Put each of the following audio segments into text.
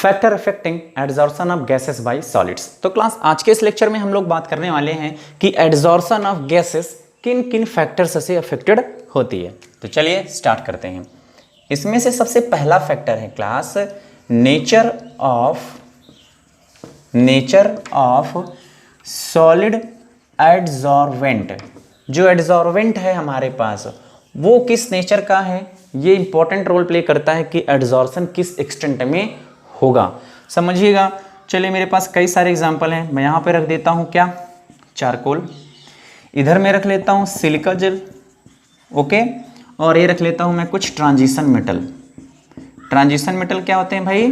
Factor affecting adsorption of gases bye solids. तो class आज के इस लेक्चर में हम लोग बात करने वाले हैं कि एडजॉर्प्शन ऑफ गैसेस किन किन फैक्टर्स से अफेक्टेड होती है। तो चलिए स्टार्ट करते हैं। इसमें से सबसे पहला फैक्टर है क्लास नेचर ऑफ सॉलिड एडजॉर्वेंट। जो एडजॉर्वेंट है हमारे पास वो किस नेचर का है, ये इंपॉर्टेंट रोल प्ले करता है कि एडजॉर्प्शन किस एक्सटेंट में होगा। समझिएगा। चलिए मेरे पास कई सारे एग्जांपल हैं, मैं यहाँ पे रख देता हूँ क्या, चारकोल, इधर मैं रख लेता हूँ सिलिका जेल, ओके, और ये रख लेता हूँ मैं कुछ ट्रांजिशन मेटल। ट्रांजिशन मेटल क्या होते हैं भाई?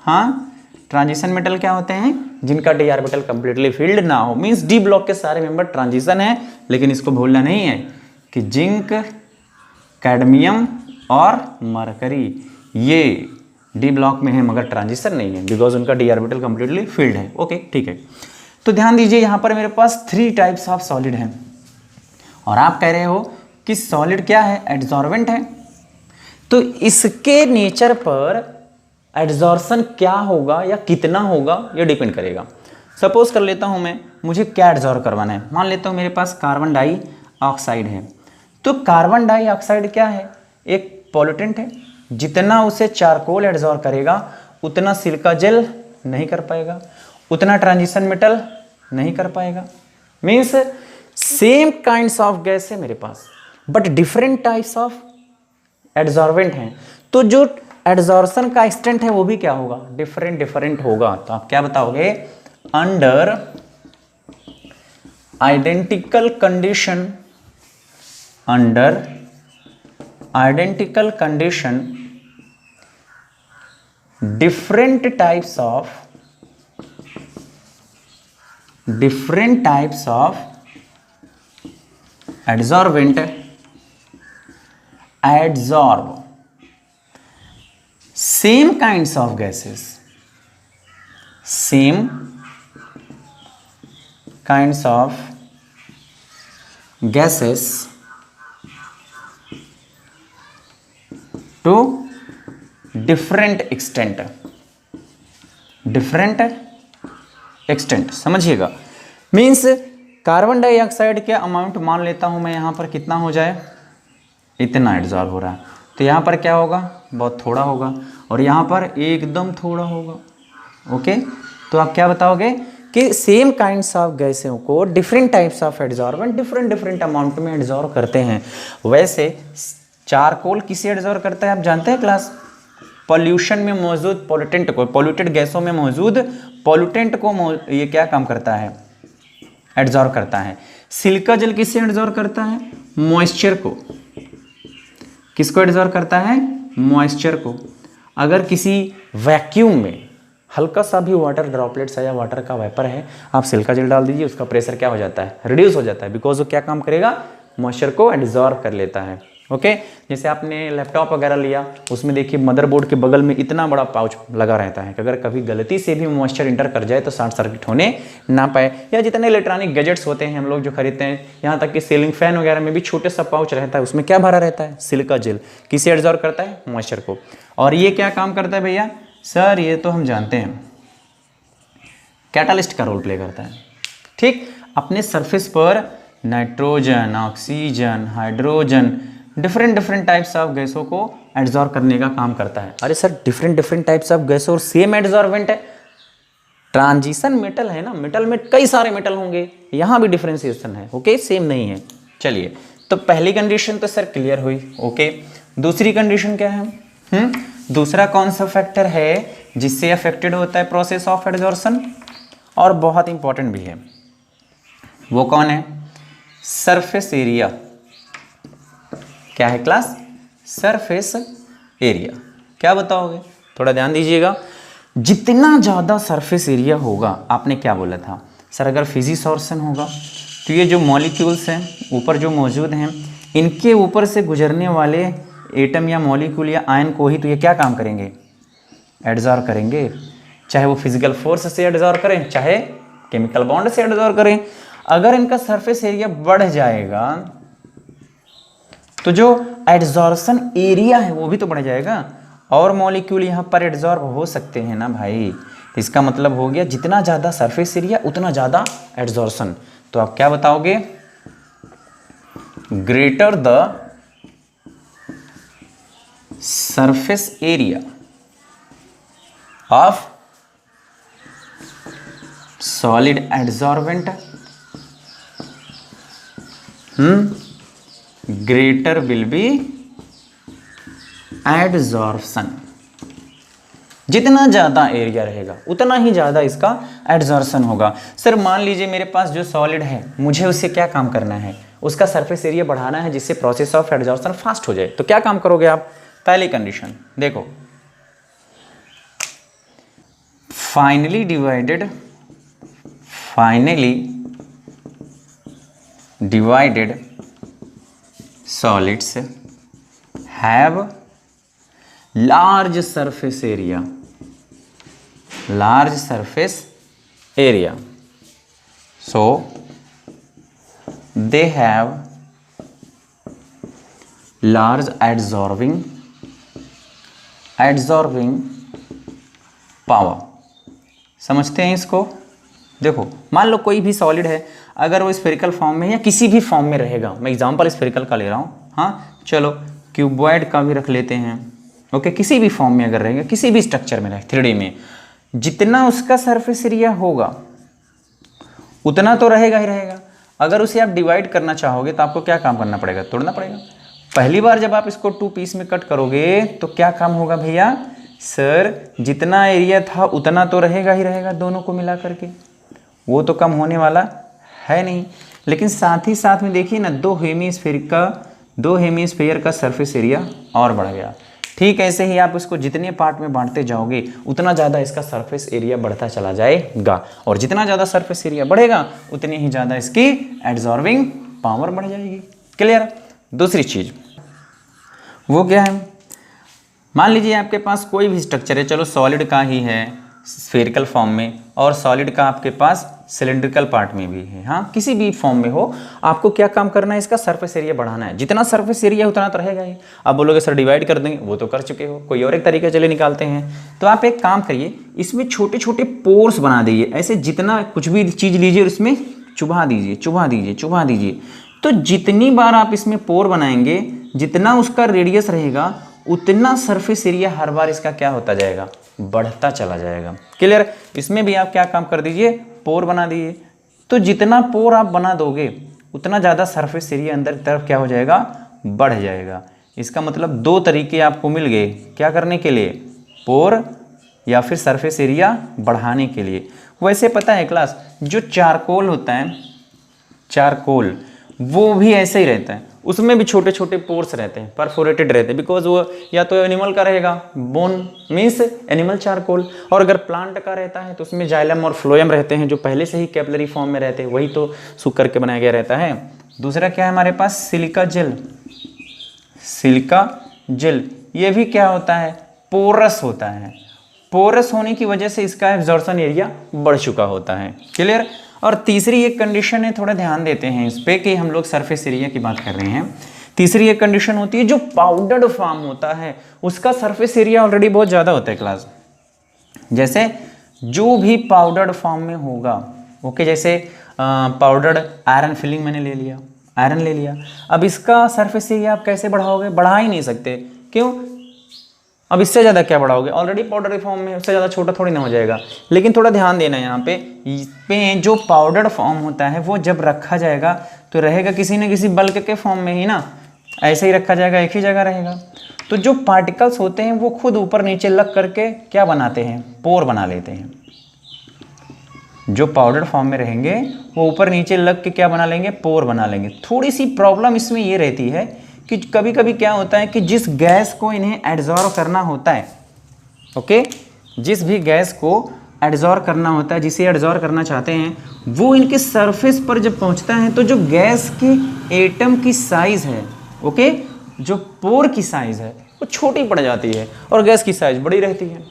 हाँ, ट्रांजिशन मेटल क्या होते हैं? जिनका डी ऑर्बिटल कंप्लीटली फील्ड ना हो, मींस डी ब्लॉक के सारे मेंबर ट्रांजिशन है। लेकिन इसको भूलना नहीं है कि जिंक, कैडमियम और मरकरी ये डी ब्लॉक में है मगर ट्रांजिशन नहीं है, बिकॉज उनका डी ऑर्बिटल कंप्लीटली फील्ड है। ओके, ठीक है। तो ध्यान दीजिए यहाँ पर मेरे पास 3 टाइप्स ऑफ सॉलिड हैं और आप कह रहे हो कि सॉलिड क्या है? एडजॉर्वेंट है। तो इसके नेचर पर एडजॉर्प्शन क्या होगा या कितना होगा ये डिपेंड करेगा। सपोज कर लेता हूँ मैं, मुझे क्या एडजॉर्ब करवाना है। मान लेता हूँ मेरे पास कार्बन डाइऑक्साइड है। तो कार्बन डाइऑक्साइड क्या है? एक पॉल्यूटेंट है। जितना उसे चारकोल एडजॉर्ब करेगा उतना सिलिका जेल नहीं कर पाएगा, उतना ट्रांजिशन मेटल नहीं कर पाएगा। Means same kinds of gas है मेरे पास बट डिफरेंट टाइप्स ऑफ एडजॉर्वेंट हैं। तो जो एडजॉर्प्शन का एक्सटेंट है वो भी क्या होगा? डिफरेंट होगा। तो आप क्या बताओगे? Under identical condition different types of adsorbent adsorb same kinds of gases to different extent. समझिएगा। मीन्स कार्बन डाइऑक्साइड के अमाउंट मान लेता हूं मैं यहाँ पर कितना हो जाए, इतना एडजॉर्ब हो रहा है। तो यहाँ पर क्या होगा? बहुत थोड़ा होगा और यहाँ पर एकदम थोड़ा होगा। ओके, तो आप क्या बताओगे कि सेम काइंड्स ऑफ गैसों को different types of adsorbent different amount में एडजॉर्ब करते हैं। वैसे चारकोल किसे एडजॉर्ब करता है आप जानते हैं क्लास? पॉल्यूशन में मौजूद पॉल्यूटेंट को, पॉल्यूटेड गैसों में मौजूद पॉल्यूटेंट को ये क्या काम करता है? एडजॉर्ब करता है। सिलिका जेल किसे एडजॉर्ब करता है? मॉइस्चर को। किसको एडजॉर्ब करता है? मॉइस्चर को। अगर किसी वैक्यूम में हल्का सा भी वाटर ड्रॉपलेट्स है या वाटर का वेपर है, आप सिलिका जेल डाल दीजिए, उसका प्रेशर क्या हो जाता है? रिड्यूस हो जाता है, बिकॉज वो क्या काम करेगा? मॉइस्चर को एडजॉर्ब कर लेता है। ओके, जैसे आपने लैपटॉप वगैरह लिया, उसमें देखिए मदरबोर्ड के बगल में इतना बड़ा पाउच लगा रहता है कि अगर कभी गलती से भी मॉइस्चर इंटर कर जाए तो शॉर्ट सर्किट होने ना पाए। या जितने इलेक्ट्रॉनिक गैजेट्स होते हैं हम लोग जो खरीदते हैं, यहाँ तक कि सीलिंग फैन वगैरह में भी छोटे सा पाउच रहता है, उसमें क्या भरा रहता है? Silica gel. किसे एडजॉर्ब करता है? मॉइस्चर को। और ये क्या काम करता है भैया? सर ये तो हम जानते हैं, कैटालिस्ट का रोल प्ले करता है। ठीक, अपने सरफेस पर nitrogen, oxygen, hydrogen different types of गैसों को एडजॉर्ब करने का काम करता है। अरे सर डिफरेंट टाइप्स ऑफ गैसों और सेम एडजॉर्बेंट है। ट्रांजिशन मेटल है ना, मेटल में कई सारे मेटल होंगे, यहाँ भी डिफरेंशिएशन है। ओके, सेम नहीं है। चलिए, तो पहली कंडीशन तो सर क्लियर हुई। ओके, दूसरी कंडीशन क्या है? दूसरा कौन सा फैक्टर है जिससे अफेक्टेड होता है प्रोसेस ऑफ एडजॉर्प्शन, और बहुत इंपॉर्टेंट भी है, वो कौन है? Surface area. क्या है क्लास? Surface area. क्या बताओगे? थोड़ा ध्यान दीजिएगा। जितना ज़्यादा सरफेस एरिया होगा, आपने क्या बोला था सर? अगर फिजिसॉर्प्शन होगा तो ये जो मॉलिक्यूल्स हैं ऊपर जो मौजूद हैं, इनके ऊपर से गुजरने वाले एटम या मॉलिक्यूल या आयन को ही तो ये क्या काम करेंगे? एडजॉर्ब करेंगे। चाहे वो फिजिकल फोर्स से एडजॉर्ब करें, चाहे केमिकल बॉन्ड से एडजॉर्ब करें। अगर इनका सरफेस एरिया बढ़ जाएगा तो जो एडजॉर्प्शन एरिया है वो भी तो बढ़ जाएगा। और मॉलिक्यूल यहाँ पर एड्जॉर्ब हो सकते हैं ना भाई। इसका मतलब हो गया जितना ज़्यादा सरफेस एरिया उतना ज़्यादा एड्जॉर्शन। तो आप क्या बताओगे, greater the surface area of solid adsorbent greater will be adsorption. जितना ज़्यादा एरिया रहेगा उतना ही ज़्यादा इसका एड्जॉर्प्शन होगा। सर मान लीजिए मेरे पास जो सॉलिड है, मुझे उससे क्या काम करना है, उसका सरफेस एरिया बढ़ाना है जिससे प्रोसेस ऑफ एड्जॉर्प्शन फास्ट हो जाए। तो क्या काम करोगे आप, पहली कंडीशन देखो, finally divided solids have large surface area, so they have large adsorbing power। समझते हैं इसको। देखो मान लो कोई भी सॉलिड है, अगर वो स्फेरिकल फॉर्म में या किसी भी फॉर्म में रहेगा, मैं एग्जांपल स्फेरिकल का ले रहा हूँ, हाँ चलो क्यूबॉइड का भी रख लेते हैं, ओके, किसी भी फॉर्म में अगर रहेगा, किसी भी स्ट्रक्चर में रहे 3D में, जितना उसका सरफेस एरिया होगा उतना तो रहेगा ही रहेगा। अगर उसे आप डिवाइड करना चाहोगे तो आपको क्या काम करना पड़ेगा, तोड़ना पड़ेगा। पहली बार जब आप इसको 2 पीस में कट करोगे तो क्या काम होगा भैया, सर जितना एरिया था उतना तो रहेगा ही रहेगा, दोनों को मिला करके वो तो कम होने वाला है नहीं। लेकिन साथ ही साथ में देखिए ना, दो हेमीस्फीयर का सरफेस एरिया और बढ़ गया। ठीक ऐसे ही आप इसको जितने पार्ट में बांटते जाओगे उतना ज़्यादा इसका सरफेस एरिया बढ़ता चला जाएगा, और जितना ज़्यादा सरफेस एरिया बढ़ेगा उतनी ही ज़्यादा इसकी एड्जॉर्बिंग पावर बढ़ जाएगी। क्लियर। दूसरी चीज़ वो क्या है, मान लीजिए आपके पास कोई भी स्ट्रक्चर है, चलो सॉलिड का ही है स्फेरिकल फॉर्म में, और सॉलिड का आपके पास सिलेंड्रिकल पार्ट में भी है, हाँ किसी भी फॉर्म में हो, आपको क्या काम करना है, इसका सरफेस एरिया बढ़ाना है। जितना सरफेस एरिया उतना तो रहेगा ही। आप बोलोगे सर डिवाइड कर देंगे, वो तो कर चुके हो, कोई और एक तरीका चले निकालते हैं। तो आप एक काम करिए, इसमें छोटे छोटे पोर्स बना दीजिए, ऐसे जितना कुछ भी चीज़ लीजिए उसमें चुभा दीजिए। तो जितनी बार आप इसमें पोर बनाएंगे, जितना उसका रेडियस रहेगा उतना सरफेस एरिया हर बार इसका क्या होता जाएगा, बढ़ता चला जाएगा। क्लियर। इसमें भी आप क्या काम कर दीजिए, पोर बना दीजिए। तो जितना पोर आप बना दोगे उतना ज़्यादा सरफेस एरिया अंदर की तरफ क्या हो जाएगा, बढ़ जाएगा। इसका मतलब 2 तरीके आपको मिल गए क्या करने के लिए, पोर या फिर सरफेस एरिया बढ़ाने के लिए। वैसे पता है क्लास, जो चारकोल होता है, चारकोल वो भी ऐसे ही रहता है, उसमें भी छोटे छोटे पोर्स रहते हैं, परफोरेटेड रहते हैं, बिकॉज वो या तो एनिमल का रहेगा, बोन मीन्स एनिमल चारकोल, और अगर प्लांट का रहता है तो उसमें जाइलम और फ्लोएम रहते हैं, जो पहले से ही कैपिलरी फॉर्म में रहते हैं, वही तो सूख करके बनाया गया रहता है। दूसरा क्या है हमारे पास, सिलिका जेल, ये भी क्या होता है, पोरस होता है। पोरस होने की वजह से इसका एब्जॉर्प्शन एरिया बढ़ चुका होता है। क्लियर। और तीसरी एक कंडीशन है, थोड़ा ध्यान देते हैं इस पे कि हम लोग सरफेस एरिया की बात कर रहे हैं। तीसरी एक कंडीशन होती है, जो पाउडर्ड फॉर्म होता है उसका सरफेस एरिया ऑलरेडी बहुत ज़्यादा होता है क्लास। जैसे जो भी पाउडर्ड फॉर्म में होगा, ओके, जैसे पाउडर्ड आयरन फिलिंग मैंने ले लिया, आयरन ले लिया, अब इसका सरफेस एरिया आप कैसे बढ़ाओगे, बढ़ा ही नहीं सकते। क्यों, अब इससे ज़्यादा क्या बढ़ाओगे, ऑलरेडी पाउडर फॉर्म में, उससे ज़्यादा छोटा थोड़ी ना हो जाएगा। लेकिन थोड़ा ध्यान देना यहाँ पे जो पाउडर फॉर्म होता है वो जब रखा जाएगा तो रहेगा किसी न किसी बल्क के फॉर्म में ही ना, ऐसे ही रखा जाएगा, एक ही जगह रहेगा। तो जो पार्टिकल्स होते हैं वो खुद ऊपर नीचे लग करके क्या बनाते हैं, पोर बना लेते हैं। जो पाउडर फॉर्म में रहेंगे वो ऊपर नीचे लग के क्या बना लेंगे, पोर बना लेंगे। थोड़ी सी प्रॉब्लम इसमें ये रहती है कि कभी कभी क्या होता है कि जिस गैस को इन्हें एड्जॉर्ब करना होता है, ओके, जिस भी गैस को एड्जॉर्ब करना होता है, जिसे एड्जॉर्ब करना चाहते हैं, वो इनके सरफेस पर जब पहुंचता है तो जो गैस के एटम की साइज़ है, ओके, जो पोर की साइज़ है वो छोटी पड़ जाती है और गैस की साइज़ बड़ी रहती है।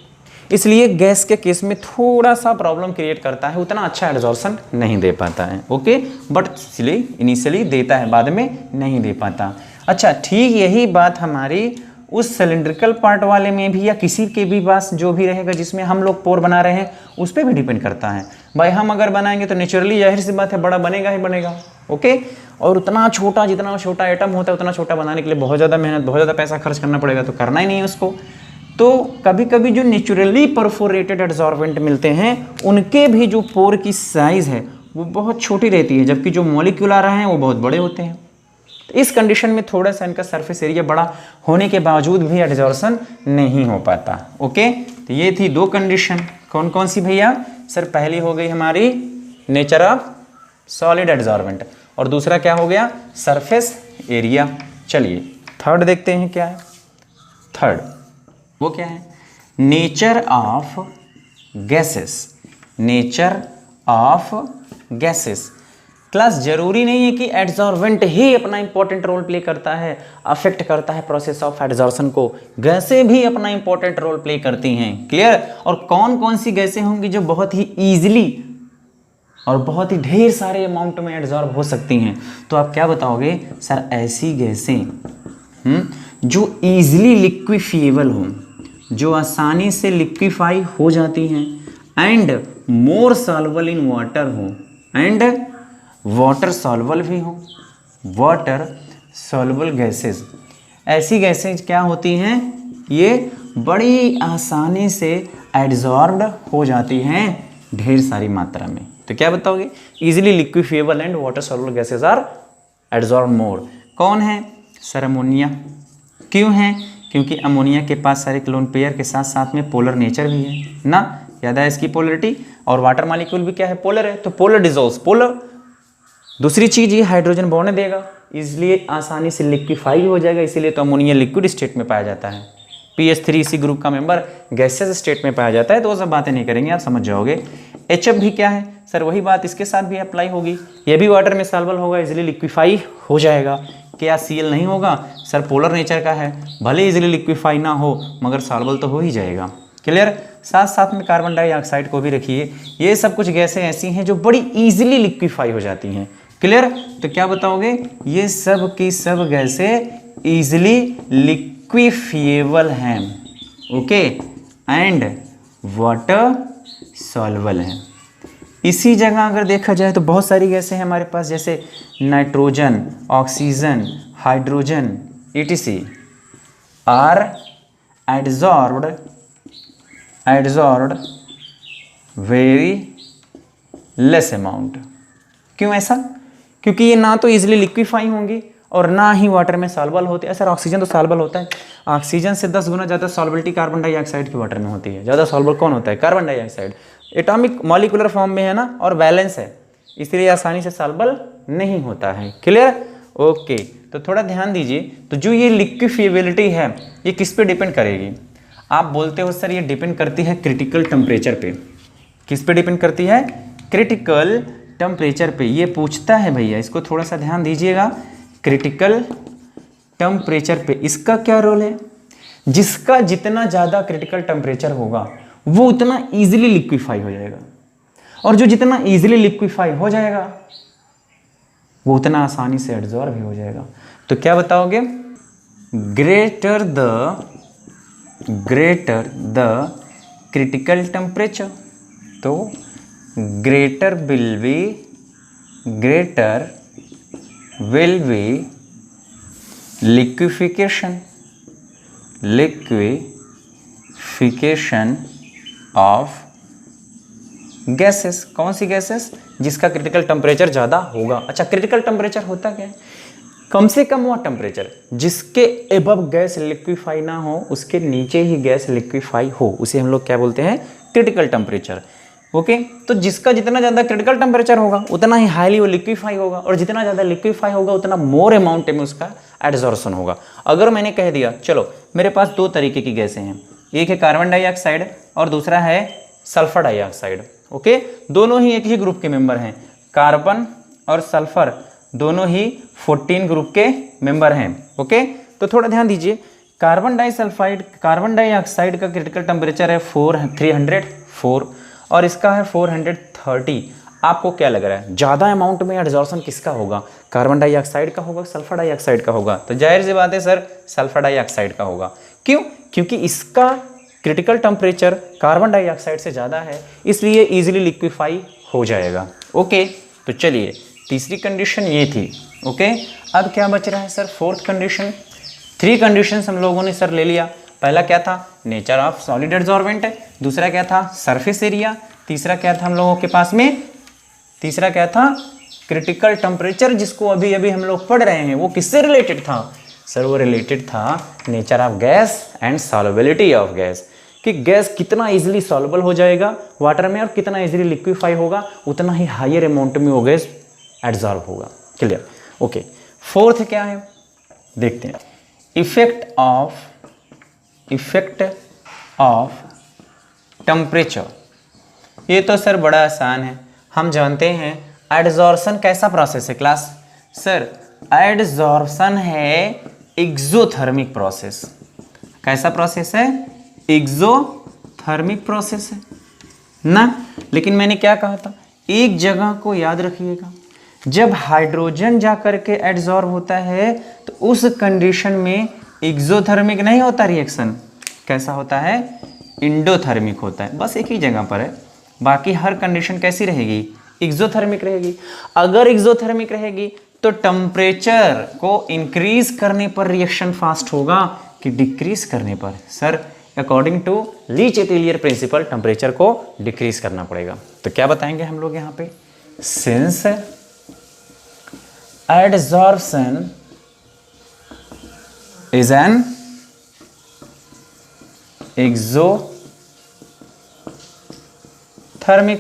इसलिए गैस के केस में थोड़ा सा प्रॉब्लम क्रिएट करता है, उतना अच्छा एड्जॉर्प्शन नहीं दे पाता है, ओके, बट इनिशियली देता है, बाद में नहीं दे पाता। अच्छा, ठीक यही बात हमारी उस सिलिंड्रिकल पार्ट वाले में भी या किसी के भी पास जो भी रहेगा जिसमें हम लोग पोर बना रहे हैं उस पर भी डिपेंड करता है। भाई हम अगर बनाएंगे तो नेचुरली जाहिर सी बात है बड़ा बनेगा ही बनेगा, ओके। और उतना छोटा, जितना छोटा आइटम होता है उतना छोटा बनाने के लिए बहुत ज़्यादा मेहनत, बहुत ज़्यादा पैसा खर्च करना पड़ेगा, तो करना ही नहीं है उसको। तो कभी कभी जो नेचुरली परफोरेटेड एडजॉर्बेंट मिलते हैं उनके भी जो पोर की साइज़ है वो बहुत छोटी रहती है, जबकि जो मॉलिक्यूलर हैं वो बहुत बड़े होते हैं। तो इस कंडीशन में थोड़ा सा इनका सरफेस एरिया बड़ा होने के बावजूद भी एडजॉर्प्शन नहीं हो पाता, ओके। तो ये थी दो कंडीशन, कौन कौन सी भैया? सर पहली हो गई हमारी नेचर ऑफ सॉलिड एडजॉर्बेंट, और दूसरा क्या हो गया? Surface area. चलिए थर्ड देखते हैं क्या है। थर्ड वो क्या है? Nature of gases. Nature of gases. Class जरूरी नहीं है कि एडजॉर्बेंट ही अपना इंपॉर्टेंट रोल प्ले करता है, अफेक्ट करता है प्रोसेस ऑफ एडजॉर्प्शन को, गैसें भी अपना इंपॉर्टेंट रोल प्ले करती हैं, क्लियर। और कौन कौन सी गैसें होंगी जो बहुत ही ईजिली और बहुत ही ढेर सारे अमाउंट में एडजॉर्ब हो सकती हैं? तो आप क्या बताओगे? सर ऐसी गैसें जो ईजिली लिक्विफिएबल हो, जो आसानी से लिक्विफाई हो जाती हैं, and more soluble in water हो, एंड वाटर सॉल्युबल भी हो। वाटर सॉल्युबल गैसेस, ऐसी गैसेज क्या होती हैं? ये बड़ी आसानी से एड्जॉर्ब्ड हो जाती हैं ढेर सारी मात्रा में। तो क्या बताओगे? Easily liquefiable and water soluble gases are adsorb more. कौन है? Sir ammonia. क्यों है? क्योंकि अमोनिया के पास सारे क्लोन पेयर के साथ साथ में पोलर नेचर भी है ना, याद है इसकी पोलरिटी। और वाटर मॉलिक्यूल भी क्या है? पोलर है, तो पोलर डिजोल्व्स पोलर। दूसरी चीज ये हाइड्रोजन बॉन्ड देगा, इसलिए आसानी से लिक्विफाई हो जाएगा, इसीलिए तो अमोनिया लिक्विड स्टेट में पाया जाता है। PH3 इसी ग्रुप का मेंबर गैसेस स्टेट में पाया जाता है, तो वो सब बातें नहीं करेंगे, आप समझ जाओगे। HF भी क्या है? सर वही बात इसके साथ भी अप्लाई होगी, ये भी वाटर में सॉल्युबल होगा, इजीली लिक्विफाई हो जाएगा। क्या Cl नहीं होगा? सर पोलर नेचर का है, भले इजीली लिक्विफाई ना हो मगर सॉल्युबल तो हो ही जाएगा, क्लियर। साथ साथ में कार्बन डाइऑक्साइड को भी रखिए। ये सब कुछ गैसें ऐसी हैं जो बड़ी इजीली लिक्विफाई हो जाती हैं, क्लियर। तो क्या बताओगे? ये सब की सब गैसें इजीली लिक्विफिएबल हैं, ओके, एंड वाटर सॉल्युबल हैं। इसी जगह अगर देखा जाए तो बहुत सारी गैसें हैं हमारे पास, जैसे nitrogen, oxygen, hydrogen etc are adsorbed very less amount. क्यों ऐसा? क्योंकि ये ना तो इजीली लिक्विफाई होंगी और ना ही वाटर में सॉल्युबल होते हैं। सर ऑक्सीजन तो सॉल्युबल होता है, ऑक्सीजन से 10 गुना ज़्यादा सॉल्युबिलिटी कार्बन डाइऑक्साइड की वाटर में होती है। ज़्यादा सॉल्युबल कौन होता है? Carbon dioxide. Atomic molecular form में है ना, और बैलेंस है, इसलिए आसानी से सॉल्युबल नहीं होता है, क्लियर। ओके, तो थोड़ा ध्यान दीजिए। तो जो ये लिक्विफिएबिलिटी है ये किस पे डिपेंड करेगी? आप बोलते हो सर ये डिपेंड करती है क्रिटिकल टेम्परेचर पे। किस पे डिपेंड करती है? क्रिटिकल टेम्परेचर पे। ये पूछता है भैया, इसको थोड़ा सा ध्यान दीजिएगा। क्रिटिकल टेम्परेचर पे इसका क्या रोल है? जिसका जितना ज़्यादा क्रिटिकल टेम्परेचर होगा वो उतना इजीली लिक्विफाई हो जाएगा, और जो जितना इजीली लिक्विफाई हो जाएगा वो उतना आसानी से एड्जॉर्ब भी हो जाएगा। तो क्या बताओगे? ग्रेटर द क्रिटिकल टेम्परेचर, तो greater will be liquefaction of gases. कौन सी गैसेस? जिसका क्रिटिकल टेम्परेचर ज़्यादा होगा। अच्छा, क्रिटिकल टेम्परेचर होता क्या है? कम से कम वो टेम्परेचर जिसके एबव गैस लिक्विफाई ना हो, उसके नीचे ही गैस लिक्विफाई हो, उसे हम लोग क्या बोलते हैं? Critical temperature, okay. तो जिसका जितना ज़्यादा क्रिटिकल टेम्परेचर होगा उतना ही हाईली वो लिक्विफाई होगा, और जितना ज़्यादा लिक्विफाई होगा उतना मोर अमाउंट में उसका एड्जॉर्प्शन होगा। अगर मैंने कह दिया चलो मेरे पास दो तरीके की गैसें हैं, एक है कार्बन डाइऑक्साइड और दूसरा है सल्फर डाइऑक्साइड, ओके। दोनों ही एक ही ग्रुप के मेंबर हैं, कार्बन और सल्फर दोनों ही 14 ग्रुप के मेंबर हैं, ओके। तो थोड़ा ध्यान दीजिए, कार्बन डाइऑक्साइड का क्रिटिकल टेम्परेचर है 304 और इसका है 430। आपको क्या लग रहा है ज़्यादा अमाउंट में एडजॉर्प्शन किसका होगा? कार्बन डाइऑक्साइड का होगा, सल्फर डाइऑक्साइड का होगा? तो जाहिर सी बात है सर, सल्फर डाइऑक्साइड का होगा। क्यों? क्योंकि इसका क्रिटिकल टेम्परेचर कार्बन डाइऑक्साइड से ज़्यादा है, इसलिए ईजिली लिक्विफाई हो जाएगा। ओके, तो चलिए तीसरी कंडीशन ये थी। ओके, अब क्या बच रहा है सर? Fourth condition. 3 कंडीशंस हम लोगों ने सर ले लिया। पहला क्या था? Nature of solid adsorbent. दूसरा क्या था? Surface area. तीसरा क्या था हम लोगों के पास में? तीसरा क्या था? क्रिटिकल टेम्परेचर, जिसको अभी अभी हम लोग पढ़ रहे हैं। वो किससे रिलेटेड था सर? वो रिलेटेड था nature of gas and solubility of gas, कि गैस कितना इजीली सॉल्युबल हो जाएगा वाटर में और कितना इजीली लिक्विफाई होगा, उतना ही हायर अमाउंट में वो गैस एडजॉर्ब होगा। क्लियर? ओके, फोर्थ क्या है देखते हैं। Effect of temperature. ये तो सर बड़ा आसान है, हम जानते हैं। एडजॉर्प्शन कैसा प्रोसेस है क्लास? सर एडजॉर्प्शन है एक्सोथर्मिक प्रोसेस। कैसा प्रोसेस है? एक्सोथर्मिक प्रोसेस है ना। लेकिन मैंने क्या कहा था, एक जगह को याद रखिएगा, जब हाइड्रोजन जा करके एडजॉर्ब होता है तो उस कंडीशन में एक्सोथर्मिक नहीं होता रिएक्शन। कैसा होता है? इंडोथर्मिक होता है। बस एक ही जगह पर है, बाकी हर कंडीशन कैसी रहेगी? एक्सोथर्मिक रहेगी। अगर एक्सोथर्मिक रहेगी तो टेम्परेचर को इंक्रीज करने पर रिएक्शन फास्ट होगा कि डिक्रीज करने पर? Sir according to Le Chatelier principle temperature को डिक्रीज करना पड़ेगा। तो क्या बताएंगे हम लोग यहाँ पे? Since adsorption is an exothermic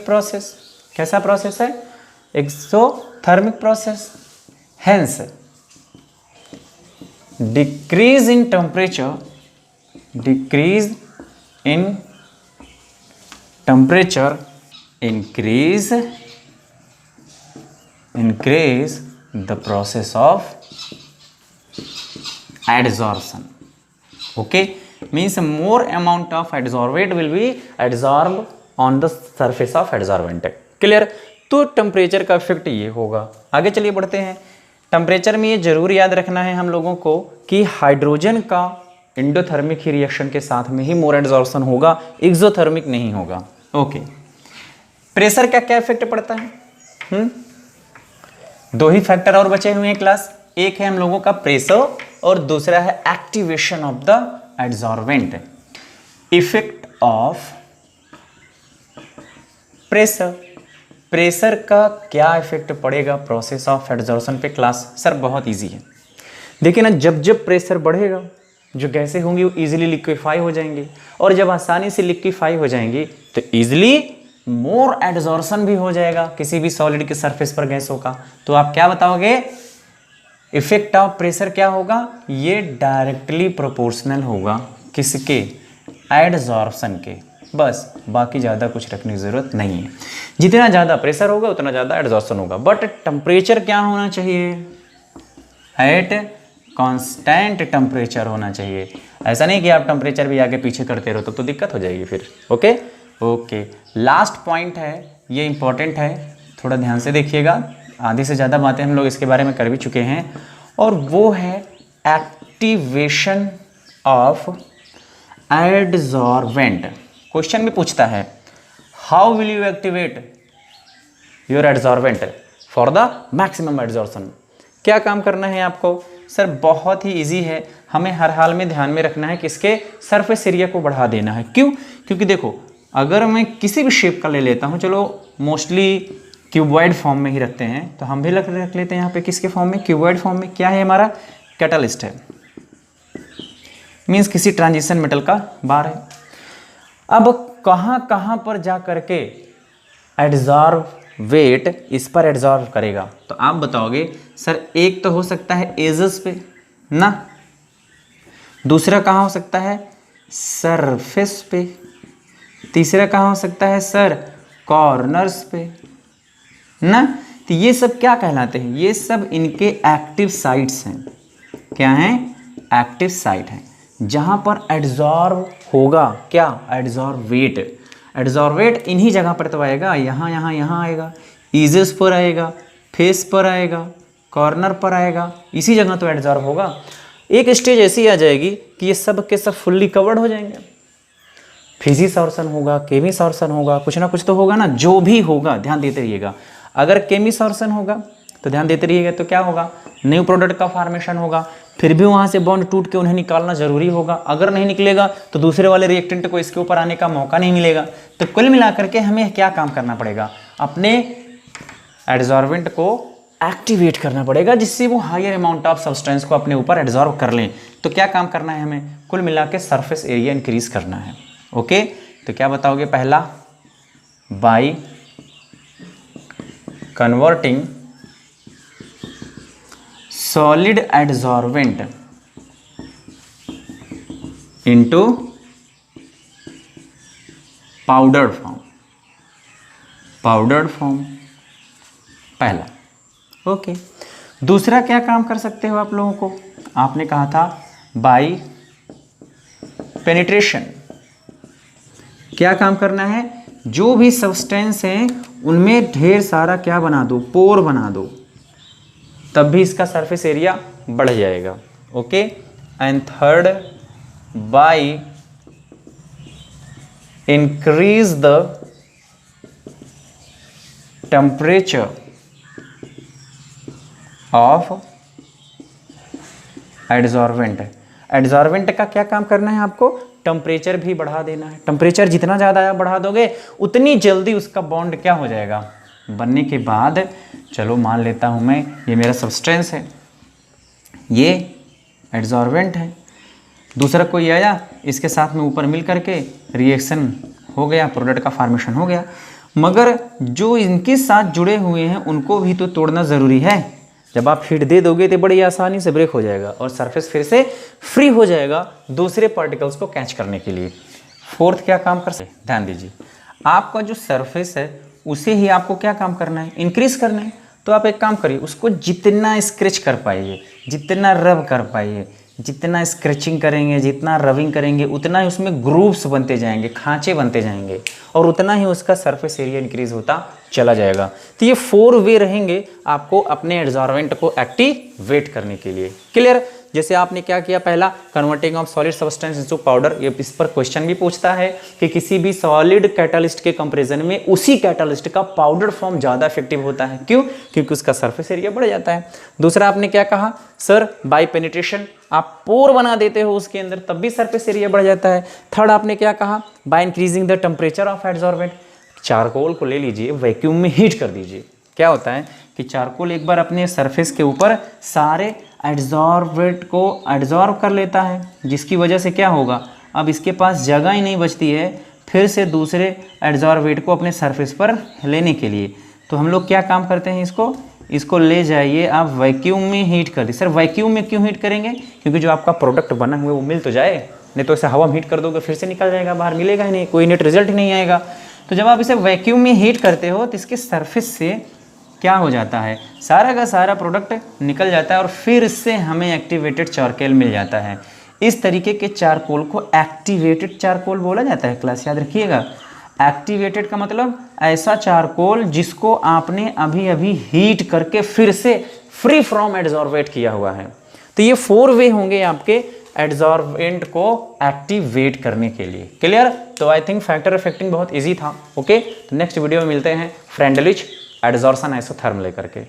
process. कैसा प्रोसेस है? Exothermic process. Hence decrease in temperature increase the process of adsorption. Okay, means more amount of adsorbate will be adsorbed on the surface of adsorbent. Clear? तो temperature का effect ये होगा। आगे चलिए बढ़ते हैं। टेम्परेचर में ये जरूर याद रखना है हम लोगों को कि हाइड्रोजन का इंडोथर्मिक ही रिएक्शन के साथ में ही मोर एडजॉर्प्शन होगा, एक्सोथर्मिक नहीं होगा। ओके, प्रेशर का क्या इफेक्ट पड़ता है? 2 ही फैक्टर और बचे हुए हैं क्लास। एक है हम लोगों का प्रेशर और दूसरा है activation of the adsorbent. Effect of pressure. Pressure का क्या इफेक्ट पड़ेगा प्रोसेस ऑफ एडजॉर्प्शन पे क्लास? सर बहुत इजी है। देखिए ना, जब जब प्रेशर बढ़ेगा जो गैसें होंगी वो इजीली लिक्विफाई हो जाएंगी, और जब आसानी से लिक्विफाई हो जाएंगी तो इजीली मोर एडजॉर्प्शन भी हो जाएगा किसी भी सॉलिड के सरफेस पर गैसों का। तो आप क्या बताओगे? इफेक्ट ऑफ प्रेशर क्या होगा? ये डायरेक्टली प्रोपोर्शनल होगा किसके? एडजॉर्प्शन के। बस, बाकी ज़्यादा कुछ रखने की ज़रूरत नहीं है। जितना ज़्यादा प्रेशर होगा उतना ज़्यादा एडजॉर्प्शन होगा। बट टेम्परेचर क्या होना चाहिए? एट कांस्टेंट टेम्परेचर होना चाहिए। ऐसा नहीं कि आप टेम्परेचर भी आगे पीछे करते रहो तो दिक्कत हो जाएगी फिर। ओके ओके, लास्ट पॉइंट है, ये इंपॉर्टेंट है, थोड़ा ध्यान से देखिएगा। आधी से ज़्यादा बातें हम लोग इसके बारे में कर भी चुके हैं, और वो है एक्टिवेशन ऑफ एडजॉर्बेंट। क्वेश्चन में पूछता है how will you activate your adsorbent for the maximum adsorption. क्या काम करना है आपको? सर बहुत ही इजी है, हमें हर हाल में ध्यान में रखना है कि इसके सरफेस एरिया को बढ़ा देना है। क्यों? क्योंकि देखो, अगर मैं किसी भी शेप का ले लेता हूँ, चलो मोस्टली क्यूबॉइड फॉर्म में ही रखते हैं, तो हम भी रख लेते हैं यहाँ पे किसके फॉर्म में? क्यूबॉइड फॉर्म में। क्या है हमारा? कैटलिस्ट है, मीन्स किसी ट्रांजिशन मेटल का बार है। अब कहाँ कहाँ पर जा करके एडजॉर्बेट इस पर एडजॉर्ब करेगा? तो आप बताओगे सर एक तो हो सकता है एजेस पे ना, दूसरा कहाँ हो सकता है? सरफेस पे। तीसरा कहाँ हो सकता है सर? कॉर्नर्स पे ना। तो ये सब क्या कहलाते हैं? ये सब इनके एक्टिव साइट्स हैं। क्या हैं? एक्टिव साइट हैं, जहां पर एडजॉर्ब होगा क्या? एडजॉर्बेट। एडजॉर्बेट इन्हीं जगह पर तो आएगा, यहाँ यहाँ यहाँ आएगा। ईजेस पर आएगा, फेस पर आएगा, कॉर्नर पर आएगा, इसी जगह तो एडजॉर्ब होगा। एक स्टेज ऐसी आ जाएगी कि ये सब के सब फुल्ली कवर्ड हो जाएंगे। फिजिसॉर्सन होगा, केमिसॉर्सन होगा, कुछ ना कुछ तो होगा ना, जो भी होगा ध्यान देते रहिएगा। अगर केमिसॉर्सन होगा तो ध्यान देते रहिएगा तो क्या होगा, न्यू प्रोडक्ट का फॉर्मेशन होगा, फिर भी वहाँ से बॉन्ड टूट के उन्हें निकालना जरूरी होगा। अगर नहीं निकलेगा तो दूसरे वाले रिएक्टेंट को इसके ऊपर आने का मौका नहीं मिलेगा। तो कुल मिलाकर के हमें क्या काम करना पड़ेगा, अपने एडजॉर्वेंट को एक्टिवेट करना पड़ेगा, जिससे वो हायर अमाउंट ऑफ सब्सटेंस को अपने ऊपर एडजॉर्ब कर लें। तो क्या काम करना है हमें, कुल मिला के सरफेस एरिया इंक्रीज करना है। ओके, तो क्या बताओगे, पहला by converting solid adsorbent into powdered form, पहला। ओके, दूसरा क्या काम कर सकते हो आप लोगों को, आपने कहा था बाय पेनिट्रेशन। क्या काम करना है, जो भी सब्सटेंस हैं उनमें ढेर सारा क्या बना दो, पोर बना दो, तब भी इसका सरफेस एरिया बढ़ जाएगा। Okay, and third by increase the temperature of adsorbent. Adsorbent का क्या काम करना है आपको, टेम्परेचर भी बढ़ा देना है। टेम्परेचर जितना ज़्यादा बढ़ा दोगे उतनी जल्दी उसका बॉन्ड क्या हो जाएगा, बनने के बाद, चलो मान लेता हूँ मैं, ये मेरा सब्सटेंस है, ये एडजॉर्वेंट है, दूसरा कोई आया इसके साथ में ऊपर मिल करके रिएक्शन हो गया, प्रोडक्ट का फॉर्मेशन हो गया, मगर जो इनके साथ जुड़े हुए हैं उनको भी तो तोड़ना ज़रूरी है। जब आप हीट दे दोगे तो बड़ी आसानी से ब्रेक हो जाएगा और सरफेस फिर से फ्री हो जाएगा दूसरे पार्टिकल्स को कैच करने के लिए। फोर्थ क्या काम कर सकते, ध्यान दीजिए, आपका जो सरफेस है उसे ही आपको क्या काम करना है, इंक्रीज करना है। तो आप एक काम करिए, उसको जितना स्क्रैच कर पाइए, जितना रब कर पाइए, जितना स्क्रैचिंग करेंगे, जितना रबिंग करेंगे, उतना ही उसमें ग्रूव्स बनते जाएंगे, खांचे बनते जाएंगे, और उतना ही उसका सरफेस एरिया इंक्रीज होता चला जाएगा। तो ये 4 वे रहेंगे आपको अपने एडजॉर्वेंट को एक्टिवेट करने के लिए। क्लियर? जैसे आपने क्या किया, पहला converting of solid substance into powder, ये इस पर क्वेश्चन भी पूछता है कि किसी भी सॉलिड कैटालिस्ट के कंपैरिजन में उसी कैटालिस्ट का पाउडर फॉर्म ज़्यादा इफेक्टिव होता है। क्यों? क्योंकि उसका सरफेस एरिया बढ़ जाता है। दूसरा आपने क्या कहा, सर बाय पेनिट्रेशन, आप पोर बना देते हो उसके अंदर, तब भी सरफेस एरिया बढ़ जाता है। थर्ड आपने क्या कहा, by increasing the temperature of adsorbent, charcoal को ले लीजिए, वैक्यूम में हीट कर दीजिए। क्या होता है कि चारकोल एक बार अपने सरफेस के ऊपर सारे एडजॉर्वेंट को एडजॉर्ब कर लेता है, जिसकी वजह से क्या होगा, अब इसके पास जगह ही नहीं बचती है फिर से दूसरे एडजॉर्वेंट को अपने सरफेस पर लेने के लिए। तो हम लोग क्या काम करते हैं, इसको ले जाइए आप वैक्यूम में हीट कर दी। सर वैक्यूम में क्यों हीट करेंगे, क्योंकि जो आपका प्रोडक्ट बना हुआ है वो मिल तो जाए, नहीं तो इसे हवा में हीट कर दोगे फिर से निकल जाएगा बाहर, मिलेगा ही नहीं, कोई नेट रिजल्ट ही नहीं आएगा। तो जब आप इसे वैक्यूम में हीट करते हो तो इसके सरफेस से क्या हो जाता है, सारा का सारा प्रोडक्ट निकल जाता है और फिर से हमें एक्टिवेटेड चारकोल मिल जाता है। इस तरीके के चारकोल को एक्टिवेटेड चारकोल बोला जाता है। क्लास याद रखिएगा, एक्टिवेटेड का मतलब ऐसा चारकोल जिसको आपने अभी अभी हीट करके फिर से फ्री फ्रॉम एडजॉर्वेट किया हुआ है। तो ये 4 वे होंगे आपके एडजॉर्वेंट को एक्टिवेट करने के लिए। क्लियर? तो आई थिंक फैक्टर इफेक्टिंग बहुत इजी था। ओके, तो नेक्स्ट वीडियो में मिलते हैं फ्रेंडलिच एडजॉर्सन आइसोथर्म लेकर के।